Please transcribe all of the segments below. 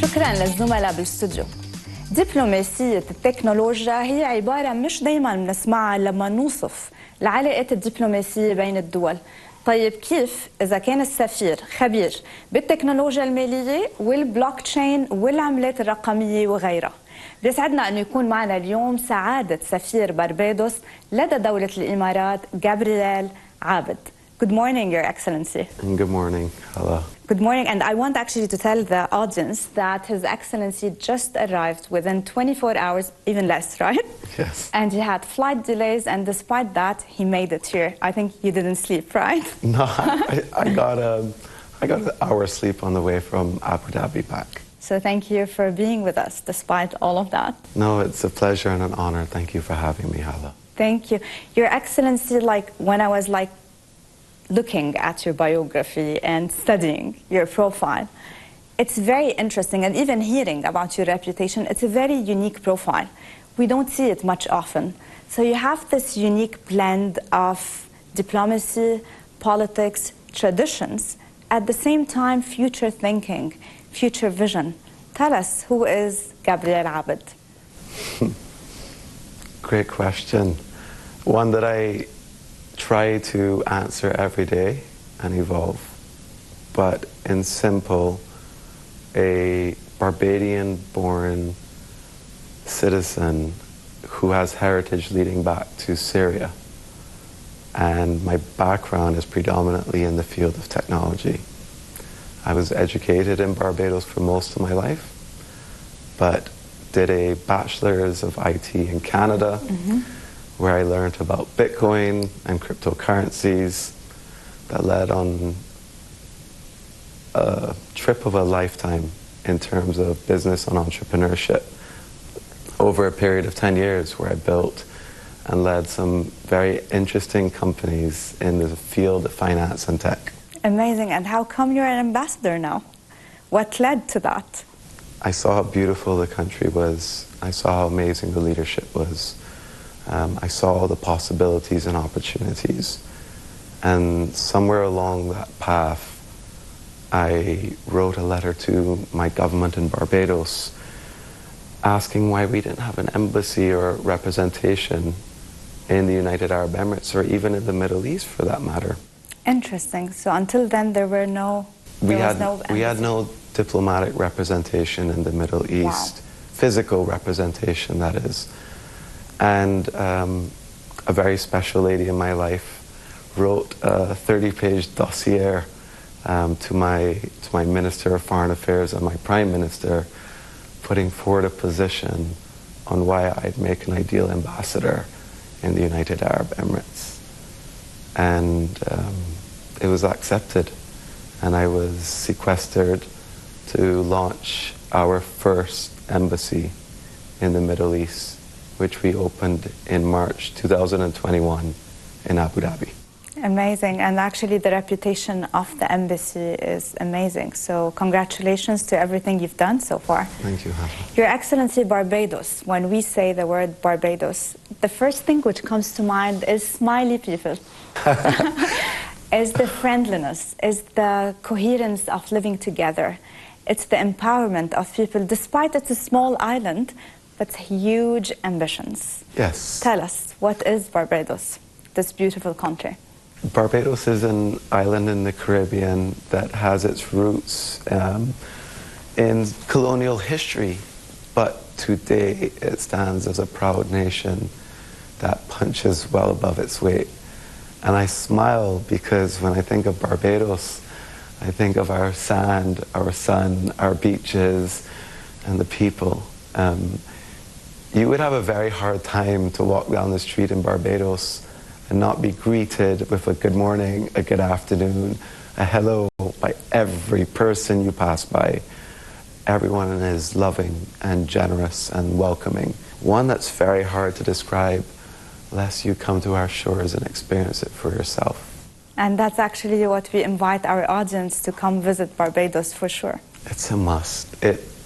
شكراً للزملاء بالاستوديو. دبلوماسية التكنولوجيا هي عبارة مش دايماً بنسمعها لما نوصف العلاقات الدبلوماسية بين الدول. طيب كيف إذا كان السفير خبير بالتكنولوجيا المالية والبلوك تشين والعملات الرقمية وغيرها؟ بيسعدنا أن يكون معنا اليوم سعادة سفير بربادوس لدى دولة الإمارات غابرييل عابد. Good morning, Your Excellency. Good morning. Hello. Good morning, and I want actually to tell the audience that His Excellency just arrived within 24 hours, even less, right? Yes. And he had flight delays, and despite that, he made it here. I think you didn't sleep, right? No, I got an hour's sleep on the way from Abu Dhabi back. So thank you for being with us, despite all of that. No, it's a pleasure and an honor. Thank you for having me, Hala. Thank you. Your Excellency, when I was looking at your biography and studying your profile, it's very interesting, and even hearing about your reputation, it's a very unique profile. We don't see it much often. So you have this unique blend of diplomacy, politics, traditions, at the same time future thinking, future vision. Tell us, who is غابرييل عابد? Great question. One that I try to answer every day and evolve. But in simple, a Barbadian-born citizen who has heritage leading back to Syria. And my background is predominantly in the field of technology. I was educated in Barbados for most of my life, but did a bachelor's of IT in Canada, where I learned about Bitcoin and cryptocurrencies that led on a trip of a lifetime in terms of business and entrepreneurship over a period of 10 years, where I built and led some very interesting companies in the field of finance and tech. Amazing. And how come you're an ambassador now? What led to that? I saw how beautiful the country was. I saw how amazing the leadership was. I saw all the possibilities and opportunities. And somewhere along that path, I wrote a letter to my government in Barbados asking why we didn't have an embassy or representation in the United Arab Emirates, or even in the Middle East for that matter. Interesting. So until then, there was no embassy. We had no diplomatic representation in the Middle East, physical representation, that is. And a very special lady in my life wrote a 30-page dossier to my Minister of Foreign Affairs and my Prime Minister, putting forward a position on why I'd make an ideal ambassador in the United Arab Emirates. And it was accepted, and I was sequestered to launch our first embassy in the Middle East, which we opened in March 2021 in Abu Dhabi. Amazing. And actually the reputation of the embassy is amazing. So congratulations to everything you've done so far. Thank you, Hannah. Your Excellency, Barbados, when we say the word Barbados, the first thing which comes to mind is smiley people. Is the friendliness, is the coherence of living together. It's the empowerment of people, despite it's a small island, but huge ambitions. Yes. Tell us, what is Barbados, this beautiful country? Barbados is an island in the Caribbean that has its roots in colonial history, but today it stands as a proud nation that punches well above its weight. And I smile because when I think of Barbados, I think of our sand, our sun, our beaches, and the people. You would have a very hard time to walk down the street in Barbados and not be greeted with a good morning, a good afternoon, a hello by every person you pass by. Everyone is loving and generous and welcoming. One that's very hard to describe unless you come to our shores and experience it for yourself. And that's actually what we invite our audience to come visit Barbados for sure. It's a must.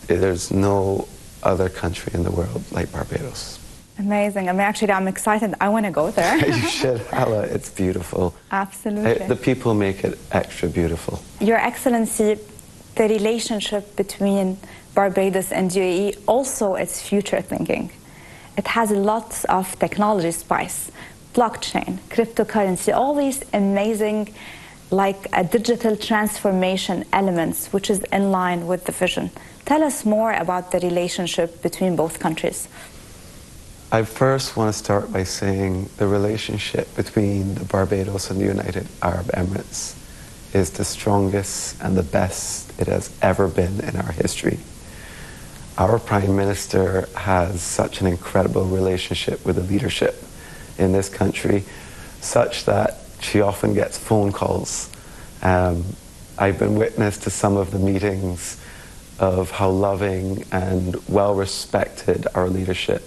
There's no other country in the world like Barbados. Amazing. I mean, actually, I'm excited. I want to go there. You should, Hala. It's beautiful. Absolutely. The people make it extra beautiful. Your Excellency, the relationship between Barbados and UAE, also it's future thinking. It has lots of technology spice, blockchain, cryptocurrency, all these amazing like a digital transformation elements, which is in line with the vision. Tell us more about the relationship between both countries. I first want to start by saying the relationship between the Barbados and the United Arab Emirates is the strongest and the best it has ever been in our history. Our Prime Minister has such an incredible relationship with the leadership in this country, such that she often gets phone calls. I've been witness to some of the meetings of how loving and well-respected our leadership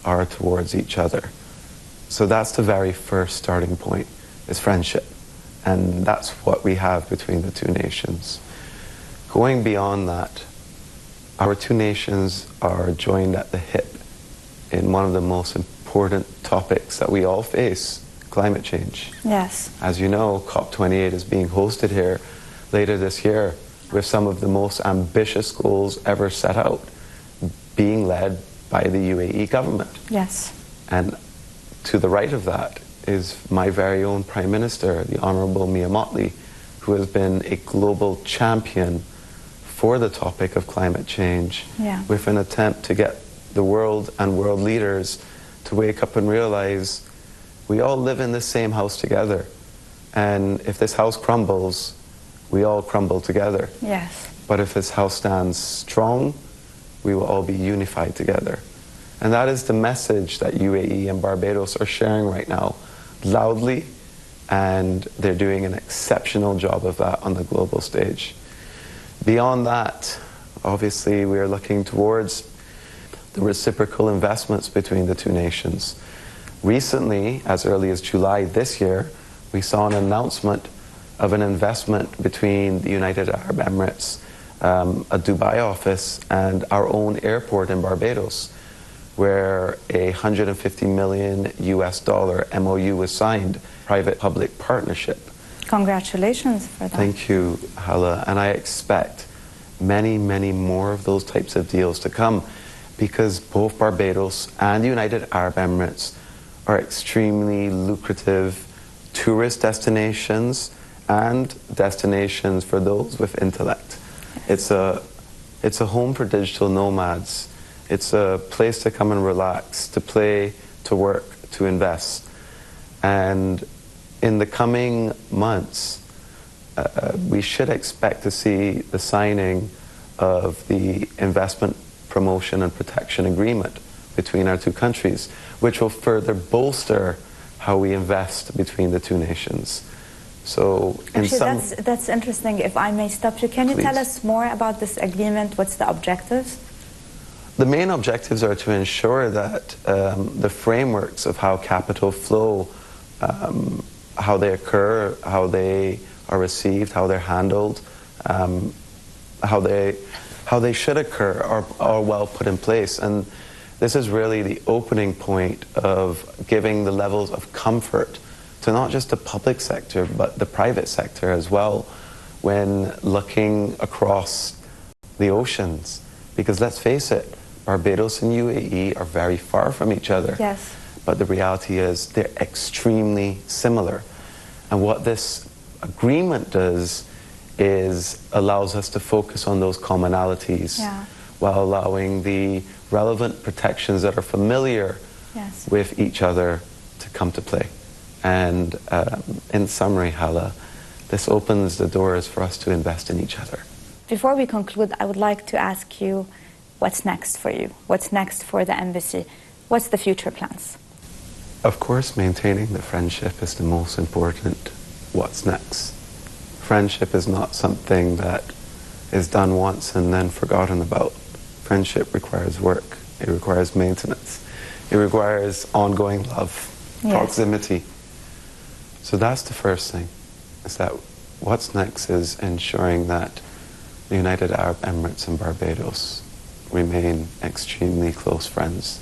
are towards each other. So that's the very first starting point, is friendship. And that's what we have between the two nations. Going beyond that, our two nations are joined at the hip in one of the most important topics that we all face, climate change. Yes. As you know, COP28 is being hosted here later this year with some of the most ambitious goals ever set out, being led by the UAE government. Yes. And to the right of that is my very own Prime Minister, the Honourable Mia Mottley, who has been a global champion for the topic of climate change, with an attempt to get the world and world leaders to wake up and realize we all live in the same house together. And if this house crumbles, we all crumble together. Yes. But if this house stands strong, we will all be unified together. And that is the message that UAE and Barbados are sharing right now, loudly, and they're doing an exceptional job of that on the global stage. Beyond that, obviously, we are looking towards the reciprocal investments between the two nations. Recently, as early as July this year, we saw an announcement of an investment between the United Arab Emirates, a Dubai office, and our own airport in Barbados, where a $150 million US MOU was signed, private-public partnership. Congratulations for that. Thank you, Hala. And I expect many, many more of those types of deals to come, because both Barbados and the United Arab Emirates are extremely lucrative tourist destinations and destinations for those with intellect. It's a home for digital nomads. It's a place to come and relax, to play, to work, to invest. And in the coming months, we should expect to see the signing of the investment promotion and protection agreement between our two countries, which will further bolster how we invest between the two nations. So, actually, that's interesting. If I may stop you, can you Please. tell us more about this agreement? What's the objectives? The main objectives are to ensure that the frameworks of how capital flow, how they occur, how they are received, how they're handled, how they should occur are well put in place. And this is really the opening point of giving the levels of comfort to not just the public sector, but the private sector as well, when looking across the oceans. Because let's face it, Barbados and UAE are very far from each other. Yes. But the reality is they're extremely similar. And what this agreement does is allows us to focus on those commonalities, while allowing the relevant protections that are familiar with each other to come to play. And in summary, Hala, this opens the doors for us to invest in each other. Before we conclude, I would like to ask you, what's next for you? What's next for the embassy? What's the future plans? Of course, maintaining the friendship is the most important. What's next? Friendship is not something that is done once and then forgotten about. Friendship requires work. It requires maintenance. It requires ongoing love, proximity. So that's the first thing, is that what's next is ensuring that the United Arab Emirates and Barbados remain extremely close friends.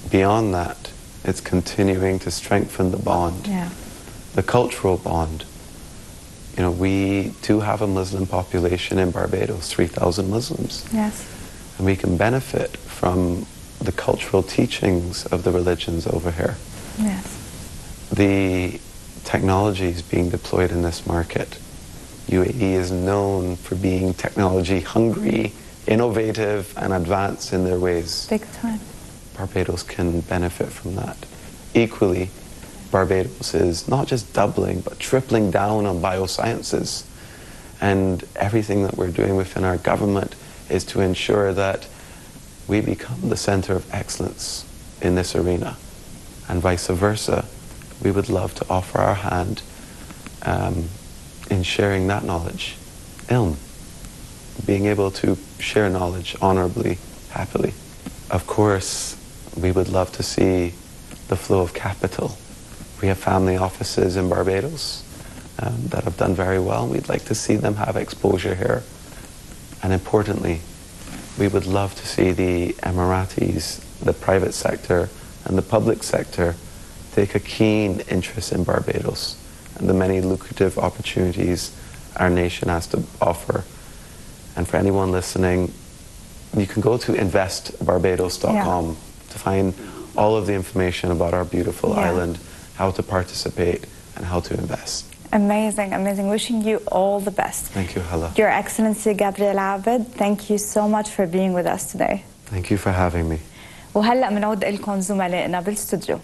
Beyond that, it's continuing to strengthen the bond, the cultural bond, You know, we do have a Muslim population in Barbados, 3,000 Muslims. Yes. And we can benefit from the cultural teachings of the religions over here. Yes. The technologies being deployed in this market. UAE is known for being technology hungry, innovative, and advanced in their ways. Big time. Barbados can benefit from that. Equally, Barbados is not just doubling, but tripling down on biosciences. And everything that we're doing within our government is to ensure that we become the center of excellence in this arena. And vice versa, we would love to offer our hand in sharing that knowledge. Ilm, being able to share knowledge honorably, happily. Of course, we would love to see the flow of capital. We have family offices in Barbados that have done very well. We'd like to see them have exposure here. And importantly, we would love to see the Emiratis, the private sector and the public sector take a keen interest in Barbados and the many lucrative opportunities our nation has to offer. And for anyone listening, you can go to investbarbados.com to find all of the information about our beautiful island, how to participate and how to invest. Amazing, amazing. Wishing you all the best. Thank you, Hala. Your Excellency غابرييل عابد, thank you so much for being with us today. Thank you for having me. وهلأ بنعود لكم زملائنا بالاستوديو.